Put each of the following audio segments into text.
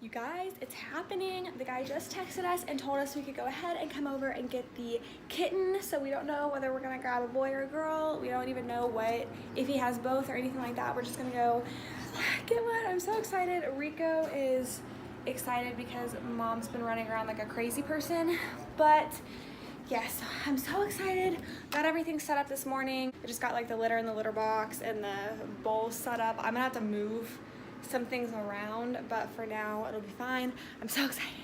You guys, it's happening. The guy just texted us and told us we could go ahead and come over and get the kitten. So we don't know whether we're gonna grab a boy or a girl. We don't even know if he has both or anything like that. We're just gonna go get one. I'm so excited. Rico is excited because mom's been running around like a crazy person. But yes, I'm so excited. Got everything set up this morning. I just got like the litter in the litter box and the bowl set up. I'm gonna have to move some things around, but for now it'll be fine. I'm so excited.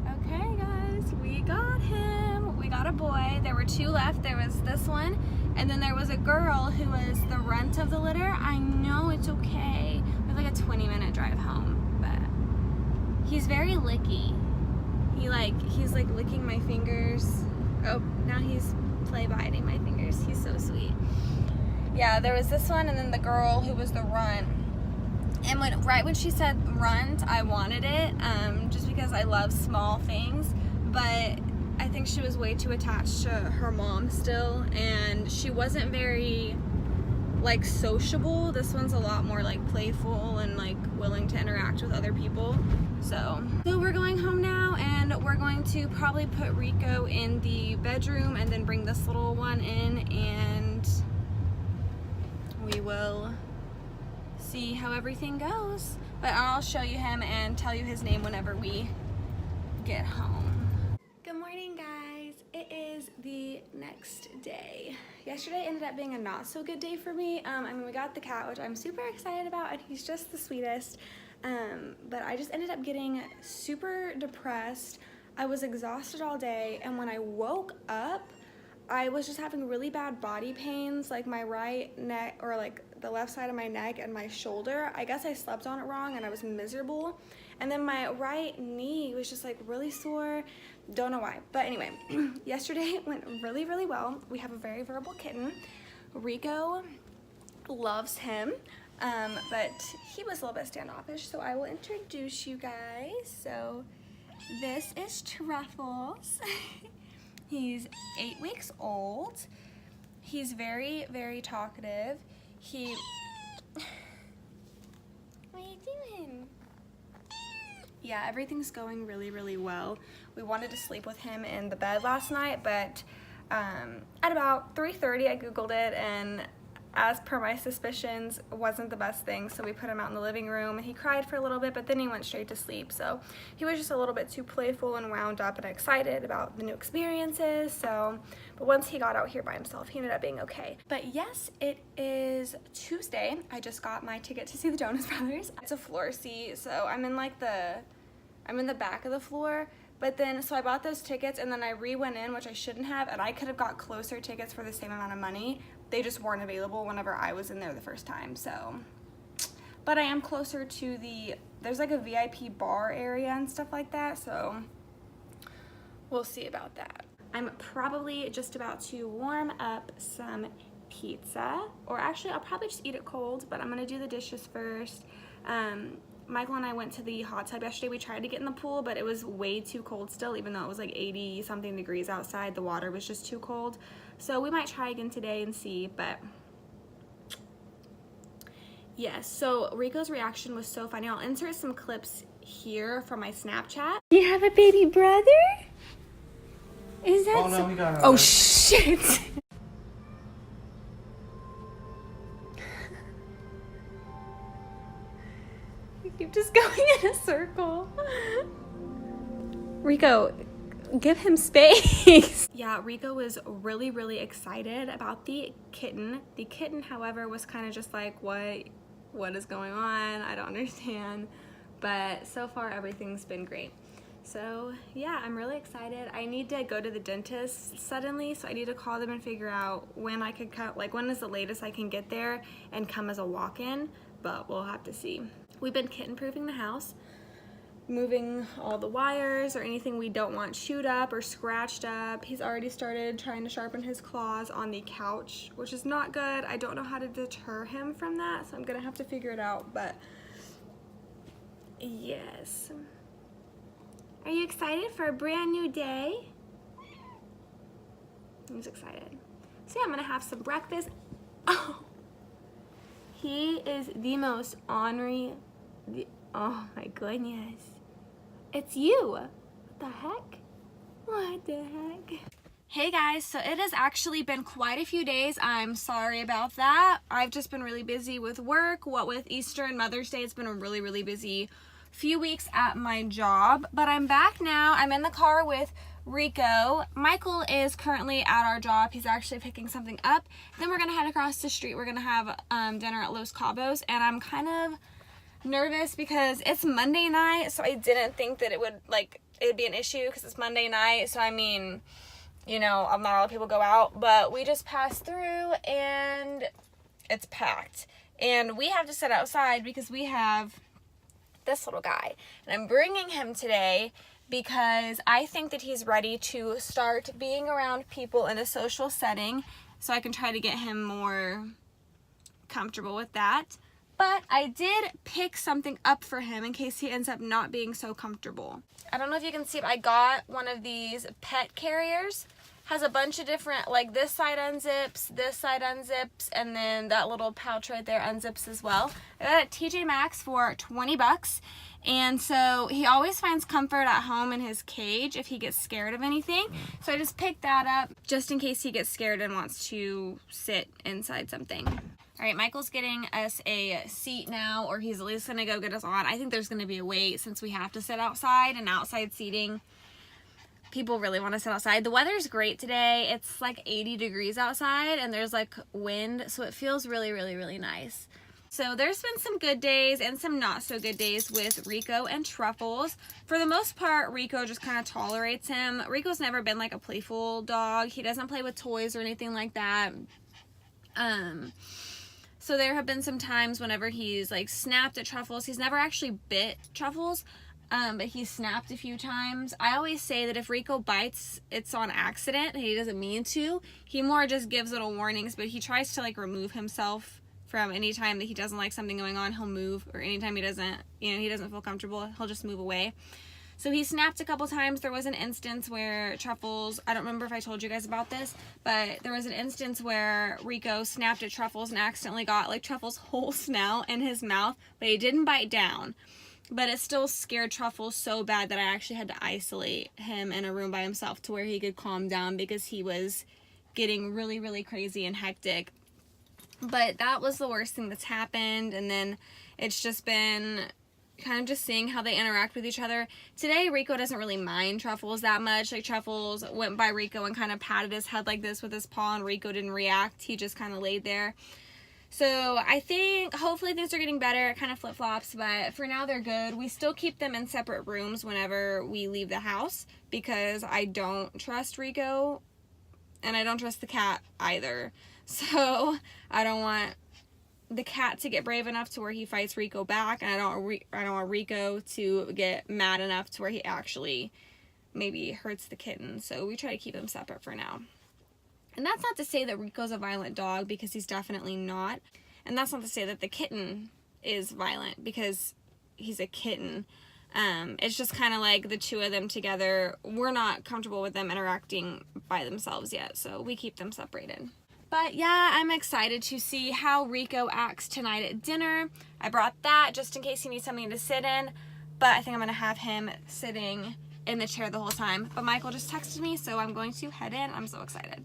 Okay guys, we got him. We got a boy. There were two left. There was this one and then there was a girl who was the runt of the litter. I know, it's okay. We have like a 20-minute drive home, but he's very licky. He's like licking my fingers. Oh, now he's play biting my fingers. He's so sweet. Yeah, there was this one and then the girl who was the runt. And right when she said runt, I wanted it, just because I love small things, but I think she was way too attached to her mom still, and she wasn't very, like, sociable. This one's a lot more, like, playful and, like, willing to interact with other people. So we're going home now, and we're going to probably put Rico in the bedroom and then bring this little one in, and we will see how everything goes. But I'll show you him and tell you his name whenever we get home. Good morning guys. It is the next day. Yesterday ended up being a not so good day for me. I mean, we got the cat, which I'm super excited about, and he's just the sweetest. But I just ended up getting super depressed. I was exhausted all day, and when I woke up, I was just having really bad body pains, like my right neck, or like the left side of my neck and my shoulder. I guess I slept on it wrong and I was miserable. And then my right knee was just like really sore. Don't know why. But anyway, yesterday went really, really well. We have a very verbal kitten. Rico loves him, but he was a little bit standoffish. So I will introduce you guys. So this is Truffles. He's 8 weeks old. He's very, very talkative. What are you doing? Yeah, everything's going really, really well. We wanted to sleep with him in the bed last night, but at about 3:30 I Googled it, and as per my suspicions, wasn't the best thing, so we put him out in the living room, and he cried for a little bit, but then he went straight to sleep. So he was just a little bit too playful and wound up and excited about the new experiences. But once he got out here by himself, he ended up being okay. But yes, it is Tuesday. I just got my ticket to see the Jonas Brothers. It's a floor seat, so I'm in the back of the floor. But then, so I bought those tickets, and then I went in, which I shouldn't have, and I could have got closer tickets for the same amount of money. They just weren't available whenever I was in there the first time, so. But I am closer to there's like a VIP bar area and stuff like that, so we'll see about that. I'm probably just about to warm up some pizza, or actually I'll probably just eat it cold, but I'm gonna do the dishes first. Michael and I went to the hot tub yesterday. We tried to get in the pool, but it was way too cold still, even though it was like 80 something degrees outside. The water was just too cold. So we might try again today and see, but yes. So Rico's reaction was so funny. I'll insert some clips here from my Snapchat. You have a baby brother? Is that no, we got Oh shit. Keep just going in a circle. Rico, give him space. Yeah, Rico was really, really excited about the kitten. The kitten, however, was kind of just like, what is going on? I don't understand. But so far, everything's been great. So yeah, I'm really excited. I need to go to the dentist suddenly, so I need to call them and figure out when I could come, like when is the latest I can get there and come as a walk-in, but we'll have to see. We've been kitten-proofing the house, moving all the wires or anything we don't want chewed up or scratched up. He's already started trying to sharpen his claws on the couch, which is not good. I don't know how to deter him from that, so I'm gonna have to figure it out, but yes. Are you excited for a brand new day? He's excited. So yeah, I'm gonna have some breakfast. Oh, he is the most ornery. Oh my goodness. It's you. What the heck? What the heck? Hey guys, so it has actually been quite a few days. I'm sorry about that. I've just been really busy with work. What with Easter and Mother's Day, it's been a really busy few weeks at my job. But I'm back now. I'm in the car with Rico. Michael is currently at our job. He's actually picking something up. Then we're gonna head across the street. We're gonna have dinner at Los Cabos, and I'm kind of nervous because it's Monday night, so I didn't think that it'd be an issue because it's Monday night. So I mean, you know, not a lot of people go out, but we just passed through and it's packed. And we have to sit outside because we have this little guy. And I'm bringing him today because I think that he's ready to start being around people in a social setting, so I can try to get him more comfortable with that. But I did pick something up for him in case he ends up not being so comfortable. I don't know if you can see, but I got one of these pet carriers. Has a bunch of different, like this side unzips, this side unzips, and then that little pouch right there unzips as well. I got it at TJ Maxx for 20 bucks. And so he always finds comfort at home in his cage if he gets scared of anything. So I just picked that up just in case he gets scared and wants to sit inside something. All right, Michael's getting us a seat now, or he's at least gonna go get us on. I think there's gonna be a wait since we have to sit outside, and outside seating, people really want to sit outside. The weather's great today. It's like 80 degrees outside and there's like wind, so it feels really nice. So there's been some good days and some not so good days with Rico and Truffles. For the most part, Rico just kind of tolerates him. Rico's never been like a playful dog. He doesn't play with toys or anything like that. So there have been some times whenever he's like snapped at Truffles. He's never actually bit Truffles, but he snapped a few times. I always say that if Rico bites, it's on accident and he doesn't mean to. He more just gives little warnings, but he tries to like remove himself from any time that he doesn't like something going on. He'll move, or anytime he doesn't feel comfortable, he'll just move away. So he snapped a couple times. There was an instance where Truffles, I don't remember if I told you guys about this, but there was an instance where Rico snapped at Truffles and accidentally got like Truffles' whole snout in his mouth, but he didn't bite down. But it still scared Truffles so bad that I actually had to isolate him in a room by himself to where he could calm down because he was getting really crazy and hectic. But that was the worst thing that's happened, and then it's just been kind of just seeing how they interact with each other. Today, Rico doesn't really mind Truffles that much. Like, Truffles went by Rico and kind of patted his head like this with his paw, and Rico didn't react. He just kind of laid there. So I think hopefully things are getting better. It kind of flip-flops, but for now they're good. We still keep them in separate rooms whenever we leave the house because I don't trust Rico and I don't trust the cat either. So I don't want the cat to get brave enough to where he fights Rico back, and I don't want Rico to get mad enough to where he actually maybe hurts the kitten. So we try to keep them separate for now. And that's not to say that Rico's a violent dog, because he's definitely not. And that's not to say that the kitten is violent, because he's a kitten. It's just kind of like the two of them together. We're not comfortable with them interacting by themselves yet, so we keep them separated. But yeah, I'm excited to see how Rico acts tonight at dinner. I brought that just in case he needs something to sit in, but I think I'm going to have him sitting in the chair the whole time. But Michael just texted me, so I'm going to head in. I'm so excited.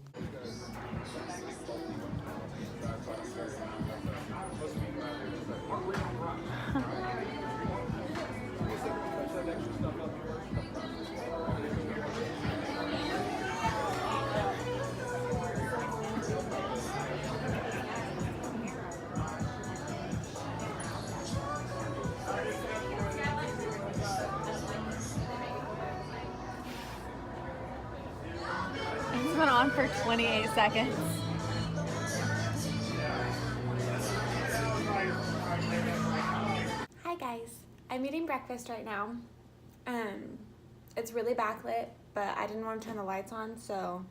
It's been on for 28 seconds. Hi guys, I'm eating breakfast right now. It's really backlit, but I didn't want to turn the lights on, so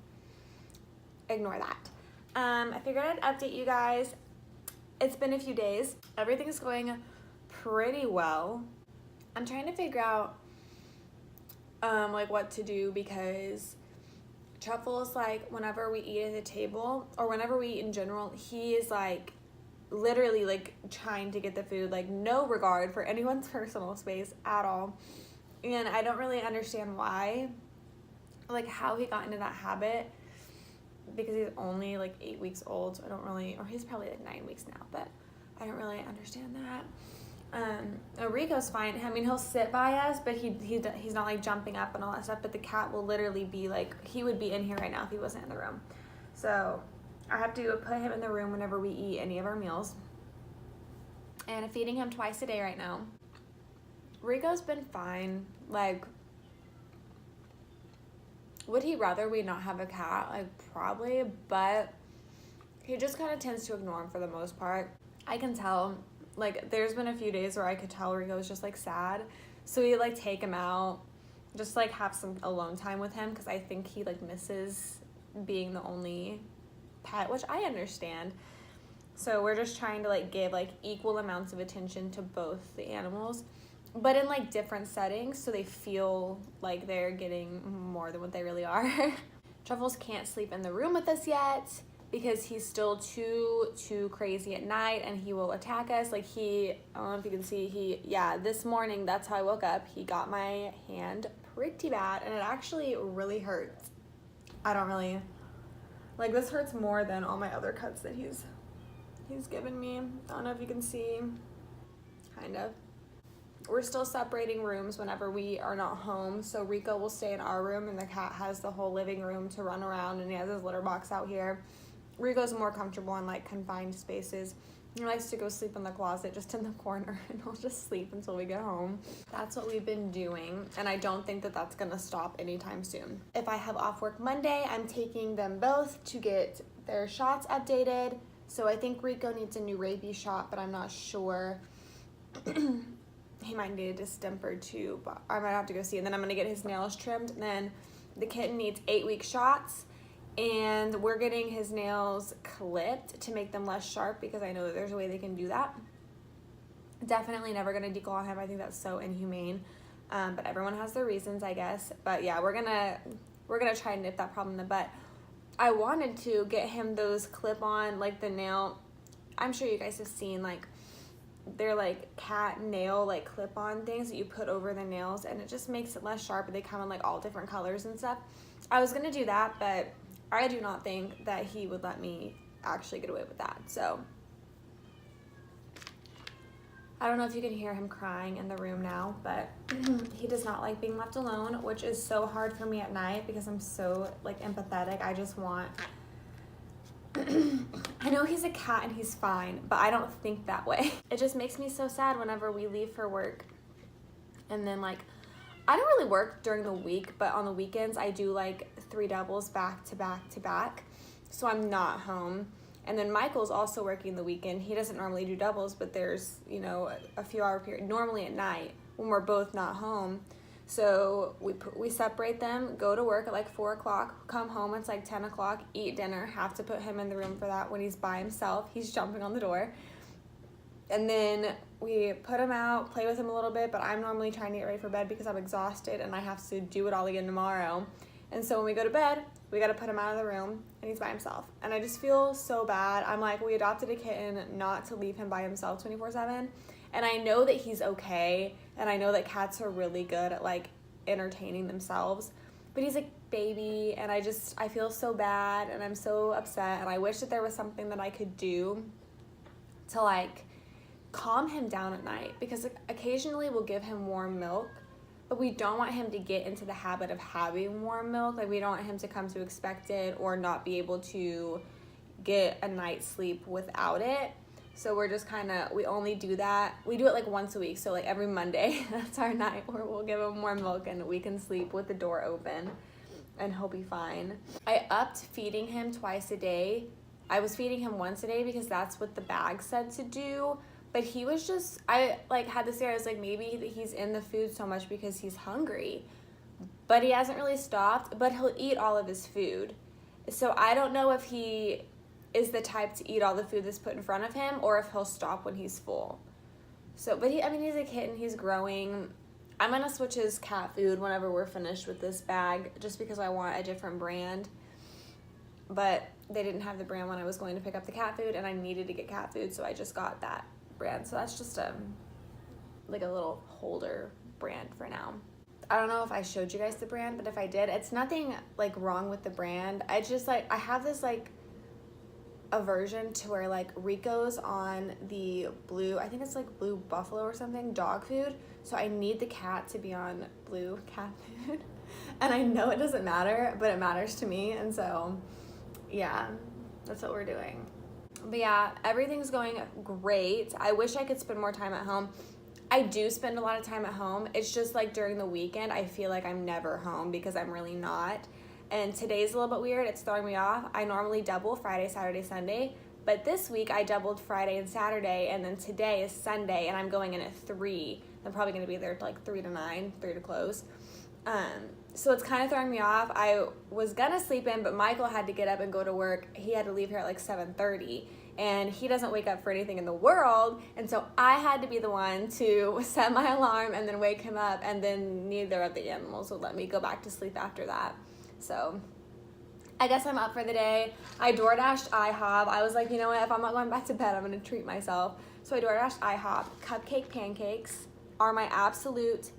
ignore that. I figured I'd update you guys. It's been a few days. Everything's going pretty well. I'm trying to figure out like what to do, because Truffles, like, whenever we eat at the table, or whenever we eat in general, he is like literally like trying to get the food, like no regard for anyone's personal space at all. And I don't really understand why, like how he got into that habit, because he's only like 8 weeks old, so I don't really, or he's probably like 9 weeks now, but I don't really understand that. Rico's fine. I mean, he'll sit by us, but he's not like jumping up and all that stuff, but the cat will literally be like, he would be in here right now if he wasn't in the room. So I have to put him in the room whenever we eat any of our meals. And I'm feeding him twice a day right now. Rico's been fine. Like, would he rather we not have a cat? Like, probably, but he just kind of tends to ignore him for the most part. I can tell. Like, there's been a few days where I could tell Rico was just, like, sad. So we, like, take him out, just, like, have some alone time with him, because I think he, like, misses being the only pet, which I understand. So we're just trying to, like, give, like, equal amounts of attention to both the animals, but in, like, different settings, so they feel like they're getting more than what they really are. Truffles can't sleep in the room with us yet, because he's still too crazy at night, and he will attack us. Like, I don't know if you can see, this morning, that's how I woke up. He got my hand pretty bad, and it actually really hurts. I don't really, like, this hurts more than all my other cuts that he's given me. I don't know if you can see, kind of. We're still separating rooms whenever we are not home, so Rico will stay in our room, and the cat has the whole living room to run around, and he has his litter box out here. Rico's more comfortable in, like, confined spaces. He likes to go sleep in the closet just in the corner, and he'll just sleep until we get home. That's what we've been doing, and I don't think that that's gonna stop anytime soon. If I have off work Monday, I'm taking them both to get their shots updated. So I think Rico needs a new rabies shot, but I'm not sure. He might need a distemper too, but I might have to go see. And then I'm gonna get his nails trimmed. And then the kitten needs 8-week shots, and we're getting his nails clipped to make them less sharp, because I know that there's a way they can do that. Definitely never gonna declaw him. I think that's so inhumane. But everyone has their reasons, I guess. But yeah, we're gonna try and nip that problem in the butt. I wanted to get him those clip-on, like, the nail. I'm sure you guys have seen, like, they're like cat nail, like, clip-on things that you put over the nails, and it just makes it less sharp. They come in, like, all different colors and stuff. I was gonna do that, but I do not think that he would let me actually get away with that. So I don't know if you can hear him crying in the room now, but he does not like being left alone, which is so hard for me at night because I'm so, like, empathetic. I just want, I know he's a cat and he's fine, but I don't think that way. It just makes me so sad whenever we leave for work. And then, like, I don't really work during the week, but on the weekends I do, like, 3 doubles back to back to back. So I'm not home. And then Michael's also working the weekend. He doesn't normally do doubles, but there's, you know, a few hour period, normally at night, when we're both not home. So we separate them, go to work at like 4 o'clock, come home, it's like 10 o'clock, eat dinner, have to put him in the room for that when he's by himself. He's jumping on the door. And then we put him out, play with him a little bit, but I'm normally trying to get ready for bed because I'm exhausted and I have to do it all again tomorrow. And so when we go to bed, we got to put him out of the room, and he's by himself. And I just feel so bad. I'm like, we adopted a kitten not to leave him by himself 24/7. And I know that he's okay, and I know that cats are really good at, like, entertaining themselves. But he's a baby, and I feel so bad, and I'm so upset. And I wish that there was something that I could do to, like, calm him down at night. Because occasionally we'll give him warm milk, but we don't want him to get into the habit of having warm milk. Like, we don't want him to come to expect it or not be able to get a night's sleep without it. So we're just we only do that. We do it like once a week. So like every Monday, that's our night where we'll give him warm milk and we can sleep with the door open and he'll be fine. I upped feeding him twice a day. I was feeding him once a day because that's what the bag said to do. But he was just, I like had this there, I was like, maybe he's in the food so much because he's hungry. But he hasn't really stopped, but he'll eat all of his food. So I don't know if he is the type to eat all the food that's put in front of him or if he'll stop when he's full. So, but he's a kitten, he's growing. I'm gonna switch his cat food whenever we're finished with this bag just because I want a different brand. But they didn't have the brand when I was going to pick up the cat food and I needed to get cat food, so I just got that brand. So that's just like a little holder brand for now. I don't know if I showed you guys the brand, but if I did, it's nothing like wrong with the brand. I just like, I have this like aversion to where like Rico's on the blue, I think it's like blue buffalo or something, dog food. So I need the cat to be on blue cat food. And I know it doesn't matter, but it matters to me. And so yeah, that's what we're doing. But yeah, everything's going great. I wish I could spend more time at home. I do spend a lot of time at home. It's just like during the weekend, I feel like I'm never home because I'm really not. And today's a little bit weird. It's throwing me off. I normally double Friday, Saturday, Sunday. But this week I doubled Friday and Saturday. And then today is Sunday and I'm going in at 3. I'm probably going to be there like 3 to 9, 3 to close. So it's kind of throwing me off. I was going to sleep in, but Michael had to get up and go to work. He had to leave here at like 7:30. And he doesn't wake up for anything in the world, and so I had to be the one to set my alarm and then wake him up, and then neither of the animals would let me go back to sleep after that. So I guess I'm up for the day. I DoorDashed IHOP. I was like, you know what, if I'm not going back to bed, I'm gonna treat myself. So I DoorDashed IHOP. Cupcake pancakes are my absolute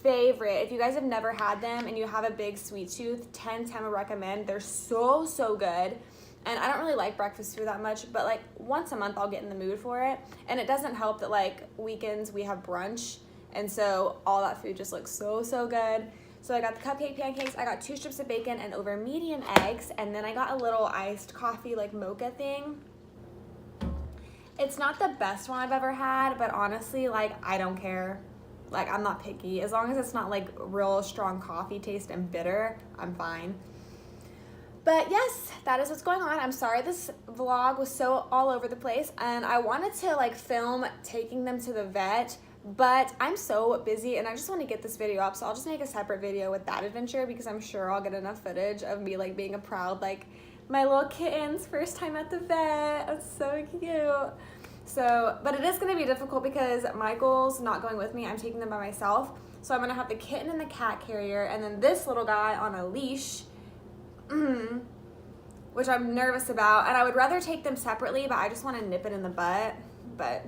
favorite. If you guys have never had them and you have a big sweet tooth, 10/10 would recommend. They're so, so good. And I don't really like breakfast food that much, but like once a month I'll get in the mood for it. And it doesn't help that like weekends we have brunch, and so all that food just looks so, so good. So I got the cupcake pancakes, I got 2 strips of bacon and over medium eggs, and then I got a little iced coffee like mocha thing. It's not the best one I've ever had, but honestly, like I don't care. Like I'm not picky. As long as it's not like real strong coffee taste and bitter, I'm fine. But yes, that is what's going on. I'm sorry this vlog was so all over the place, and I wanted to like film taking them to the vet, but I'm so busy and I just want to get this video up, so I'll just make a separate video with that adventure because I'm sure I'll get enough footage of me like being a proud, like my little kitten's first time at the vet. It's so cute. So, but it is going to be difficult because Michael's not going with me. I'm taking them by myself. So I'm going to have the kitten in the cat carrier and then this little guy on a leash, which I'm nervous about, and I would rather take them separately, but I just want to nip it in the butt. But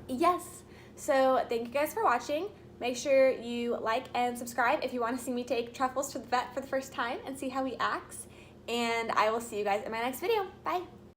yes, so thank you guys for watching. Make sure you like and subscribe if you want to see me take Truffles to the vet for the first time and see how he acts, and I will see you guys in my next video. Bye.